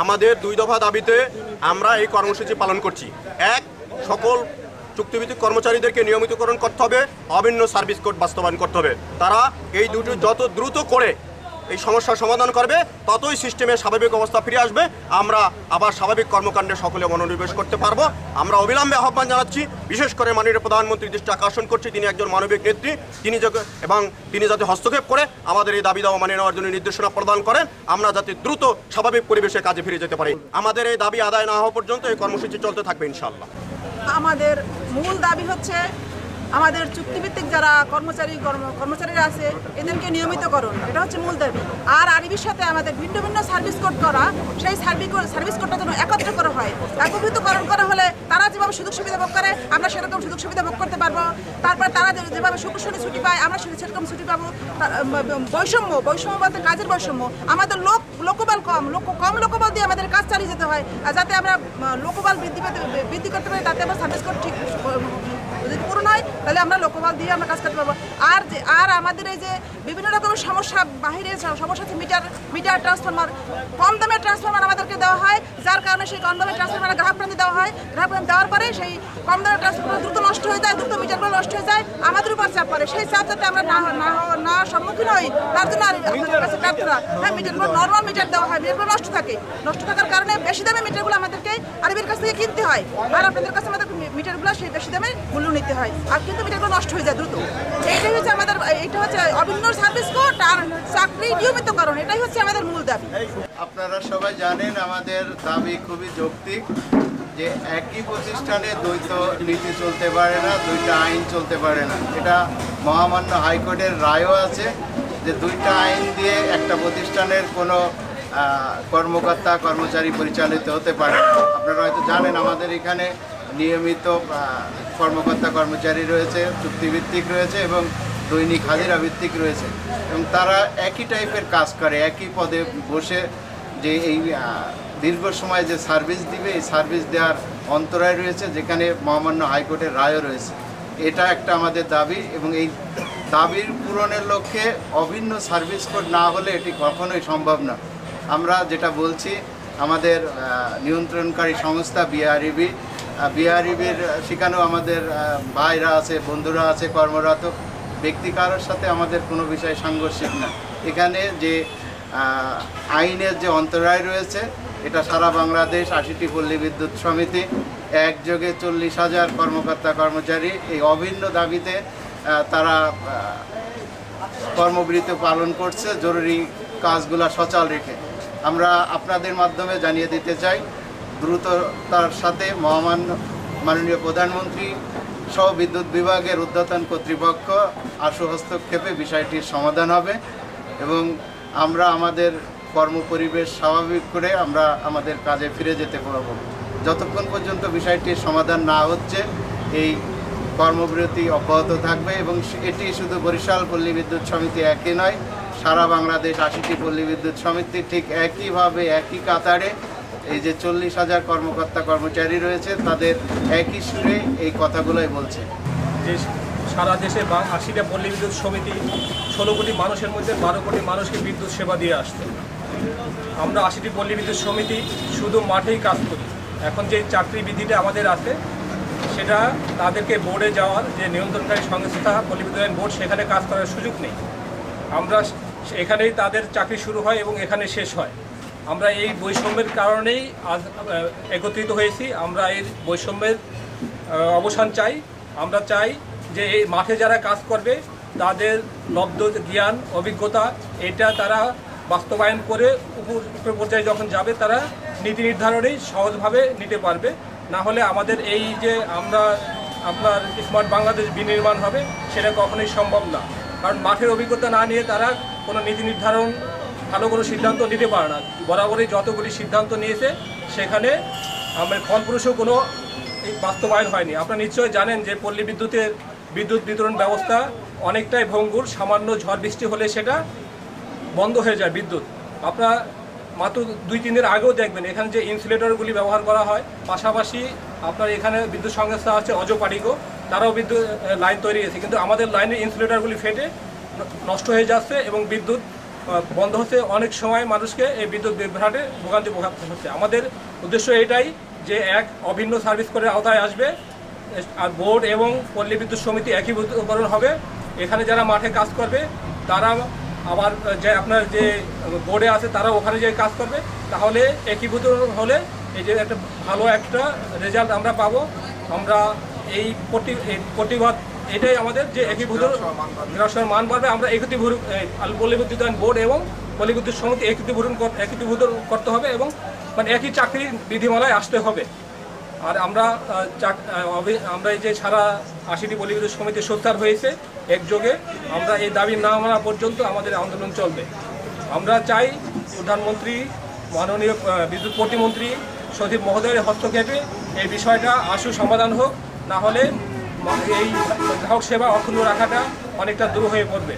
আমাদের 2 দফা দাবিতে আমরা এই কর্মসূচি পালন করছি। এক, সকল চুক্তিভিত্তিক কর্মচারীদেরকে নিয়মিতকরণ করতে হবে, অভিন্ন সার্ভিস কোড বাস্তবায়ন করতে হবে। তারা এই দুটো যত দ্রুত করে এই সমস্যার সমাধান করবে ততই সিস্টেমের স্বাভাবিক অবস্থা ফিরে আসবে, আমরা আবার স্বাভাবিক কর্মকাণ্ডে সকলে মনোনিবেশ করতে পারবো। আমরা অবিলম্বে আহ্বান জানাচ্ছি, বিশেষ করে মাননীয় প্রধানমন্ত্রীর দৃষ্টি আকর্ষণ করছি, তিনি একজন মানবিক নেত্রী, তিনি যাতে হস্তক্ষেপ করে আমাদের এই দাবি দাওয়া মানিয়ে নেওয়ার জন্য নির্দেশনা প্রদান করেন, আমরা যাতে দ্রুত স্বাভাবিক পরিবেশে কাজে ফিরে যেতে পারি। আমাদের এই দাবি আদায় না হওয়া পর্যন্ত এই কর্মসূচি চলতে থাকবে ইনশাআল্লাহ। আমাদের মূল দাবি হচ্ছে আমাদের চুক্তিভিত্তিক যারা কর্মচারীরা আছে এদেরকে নিয়মিতকরণ, এটা হচ্ছে মূল দাবি। আর আরবির সাথে আমাদের ভিন্ন ভিন্ন সার্ভিস কোড করা, সেই সার্ভিস কোডটা যেন একত্র করা হয়, একত্রিতকরণ করা হলে তারা যেভাবে সুযোগ সুবিধা ভোগ করে আমরা সেরকম সুযোগ সুবিধা ভোগ করতে পারবো। তারপরে তারা যেভাবে শুক্র শনি ছুটি পায় আমরা সেরকম ছুটি পাবো। বৈষম্য বলতে কাজের বৈষম্য, আমাদের লোকবল কম লোকবল দিয়ে আমাদের কাজ চালিয়ে যেতে হয়, যাতে আমরা লোকবল বৃদ্ধি করতে পারি, তাতে আমরা সার্ভিস কোড ঠিক যদি পূরণ হয় তাহলে আমরা লোকবল দিয়ে আমরা কাজ করতে পারবো। আর আমাদের এই যে বিভিন্ন রকমের সমস্যা, বাহিরে সমস্যা হচ্ছে মিটার ট্রান্সফরমার, কম দামের ট্রান্সফরমার আমাদেরকে দেওয়া হয়, যার কারণে সেই কম দামের ট্রান্সফরমার গ্রাহক প্রান্তে দেওয়া হয়। গ্রাহক প্রান্তে দেওয়ার পরে সেই কম দামের ট্রান্সফরমার দ্রুত নষ্ট হয়ে যায়, দ্রুত মিটারগুলো নষ্ট হয়ে যায়, আমাদের উপর চাপ পড়ে। সেই চাপ যাতে আমরা না সম্মুখীন হই তার জন্য আপনাদের কাছে প্রার্থনা, হ্যাঁ মিটারগুলো নর্মাল মিটার দেওয়া হয়, মিটারগুলো নষ্ট থাকার কারণে বেশি দামে মিটারগুলো আমাদেরকে আরবির কাছ থেকে কিনতে হয়, আর আপনাদের কাছে আমাদের মিটারগুলো সেই বেশি দামে মূল্য নিতে হয়, আর কিন্তু মিটারগুলো নষ্ট হয়ে যায় দ্রুত। এইটাই হচ্ছে আমাদের, এইটা হচ্ছে অভিন্ন সার্ভিস কোড আর চাকরি নিয়মিতকরণ, এটাই হচ্ছে আমাদের মূল দাবি। আপনারা সবাই জানেন আমাদের দাবি খুবই যৌক্তিক, যে একই প্রতিষ্ঠানে দ্বৈত নীতি চলতে পারে না, দুইটা আইন চলতে পারে না। এটা মহামান্য হাইকোর্টের রায়ও আছে যে দুইটা আইন দিয়ে একটা প্রতিষ্ঠানের কোনো কর্মকর্তা কর্মচারী পরিচালিত হতে পারে না। আপনারা হয়তো জানেন আমাদের এখানে নিয়মিত কর্মকর্তা কর্মচারী রয়েছে, চুক্তিভিত্তিক রয়েছে এবং দৈনিক হাজিরা ভিত্তিক রয়েছে, এবং তারা একই টাইপের কাজ করে, একই পদে বসে যে এই দীর্ঘ সময় যে সার্ভিস দিবে, এই সার্ভিস দেওয়ার অন্তরায় রয়েছে, যেখানে মহামান্য হাইকোর্টের রায়ও রয়েছে। এটা একটা আমাদের দাবি, এবং এই দাবির পূরণের লক্ষ্যে অভিন্ন সার্ভিস কোড না হলে এটি কখনোই সম্ভব না। আমরা যেটা বলছি, আমাদের নিয়ন্ত্রণকারী সংস্থা বিআরইবির সেখানেও আমাদের ভাইরা আছে, বন্ধুরা আছে কর্মরত, ব্যক্তি কারোর সাথে আমাদের কোনো বিষয় সাংঘর্ষিক না। এখানে যে আইনের যে অন্তরায় রয়েছে, এটা সারা বাংলাদেশ 80টি পল্লী বিদ্যুৎ সমিতি একযোগে 40,000 কর্মকর্তা কর্মচারী এই অভিন্ন দাবিতে তারা কর্মবিরতি পালন করছে, জরুরি কাজগুলো সচল রেখে। আমরা আপনাদের মাধ্যমে জানিয়ে দিতে চাই, দ্রুততার সাথে মাননীয় প্রধানমন্ত্রী সহ বিদ্যুৎ বিভাগের ঊর্ধ্বতন কর্তৃপক্ষ আশু হস্তক্ষেপে বিষয়টির সমাধান হবে, এবং আমরা আমাদের কর্মপরিবেশ স্বাভাবিক করে আমরা আমাদের কাজে ফিরে যেতে পারব। যতক্ষণ পর্যন্ত বিষয়টির সমাধান না হচ্ছে এই কর্মবিরতি অব্যাহত থাকবে, এবং এটি শুধু বরিশাল পল্লী বিদ্যুৎ সমিতি একই নয়, সারা বাংলাদেশ 80টি পল্লী বিদ্যুৎ সমিতি ঠিক একইভাবে একই কাতারে এই যে 40,000 কর্মকর্তা কর্মচারী রয়েছে তাদের একই সুরে এই কথাগুলোই বলছে। যে সারা দেশে 80টা পল্লী বিদ্যুৎ সমিতি 16 কোটি মানুষের মধ্যে 12 কোটি মানুষকে বিদ্যুৎ সেবা দিয়ে আসছে। আমরা 80টি পল্লী বিদ্যুৎ সমিতি শুধু মাঠেই কাজ করি। এখন যে চাকরি বিধিটা আমাদের আছে সেটা তাদেরকে বোর্ডে যাওয়ার যে নিয়ন্ত্রণকারী সংস্থা পল্লী বিদ্যুৎ বোর্ড, সেখানে কাজ করার সুযোগ নেই। আমরা এখানেই তাদের চাকরি শুরু হয় এবং এখানে শেষ হয়। আমরা এই বৈষম্যের কারণেই আজ একত্রিত হয়েছি। আমরা এই বৈষম্যের অবসান চাই। আমরা চাই যে এই মাঠে যারা কাজ করবে তাদের লব্ধ জ্ঞান অভিজ্ঞতা এটা তারা বাস্তবায়ন করে উপর পর্যায়ে যখন যাবে তারা নীতি নির্ধারণেই সহজভাবে নিতে পারবে। না হলে আমাদের এই যে আমরা আপনার স্মার্ট বাংলাদেশ বিনির্মাণ হবে সেটা কখনোই সম্ভব না। কারণ মাঠের অভিজ্ঞতা না নিয়ে তারা কোনো নীতি নির্ধারণ ভালো কোনো সিদ্ধান্ত নিতে পারে না। বরাবরই যতগুলি সিদ্ধান্ত নিয়েছে সেখানে আমার ফলপ্রসূ কোনো বাস্তবায়ন হয়নি। আপনারা নিশ্চয়ই জানেন যে পল্লী বিদ্যুতের বিদ্যুৎ বিতরণ ব্যবস্থা অনেকটাই ভঙ্গুর। সামান্য ঝড় বৃষ্টি হলে সেটা বন্ধ হয়ে যায় বিদ্যুৎ। আপনারা মাত্র 2-3 দিন আগেও দেখবেন এখানে যে ইনসুলেটরগুলি ব্যবহার করা হয়, পাশাপাশি আপনার এখানে বিদ্যুৎ সংস্থা আছে অজপাড়িগো, তারাও বিদ্যুৎ লাইন তৈরি হয়েছে, কিন্তু আমাদের লাইনের ইনসুলেটরগুলি ফেটে নষ্ট হয়ে যাচ্ছে এবং বিদ্যুৎ বন্ধ হচ্ছে। অনেক সময় মানুষকে এই বিদ্যুৎ বিভ্রাটে ভোগান্তি ভোগাতে হচ্ছে। আমাদের উদ্দেশ্য এটাই যে এক অভিন্ন সার্ভিস কোডের আওতায় আসবে, আর বোর্ড এবং পল্লী বিদ্যুৎ সমিতি একীভূতকরণ হবে। এখানে যারা মাঠে কাজ করবে তারা আবার যে আপনার যে বোর্ডে আছে তারা ওখানে যে কাজ করবে, তাহলে একীভূত হলে এই যে একটা ভালো একটা রেজাল্ট আমরা পাবো। আমরা এই প্রতিবাদ এটাই আমাদের যে একীভূত মান বাড়বে। আমরা পল্লী বিদ্যুতায়ন বোর্ড এবং পল্লী বিদ্যুৎ সমিতি একীভূত করতে হবে এবং মানে একই চাকরির বিধিমালায় আসতে হবে। আর আমরা এই যে সারা 80টি পল্লী বিদ্যুৎ সমিতি সোচ্চার হয়েছে একযোগে, আমরা এই দাবি না মানা পর্যন্ত আমাদের আন্দোলন চলবে। আমরা চাই প্রধানমন্ত্রী, মাননীয় বিদ্যুৎ প্রতিমন্ত্রী সচিব মহোদয়ের হস্তক্ষেপে এই বিষয়টা আশু সমাধান হোক, না হলে এই গ্রাহক সেবা অক্ষুণ্ণ রাখাটা অনেকটা দূর হয়ে পড়বে।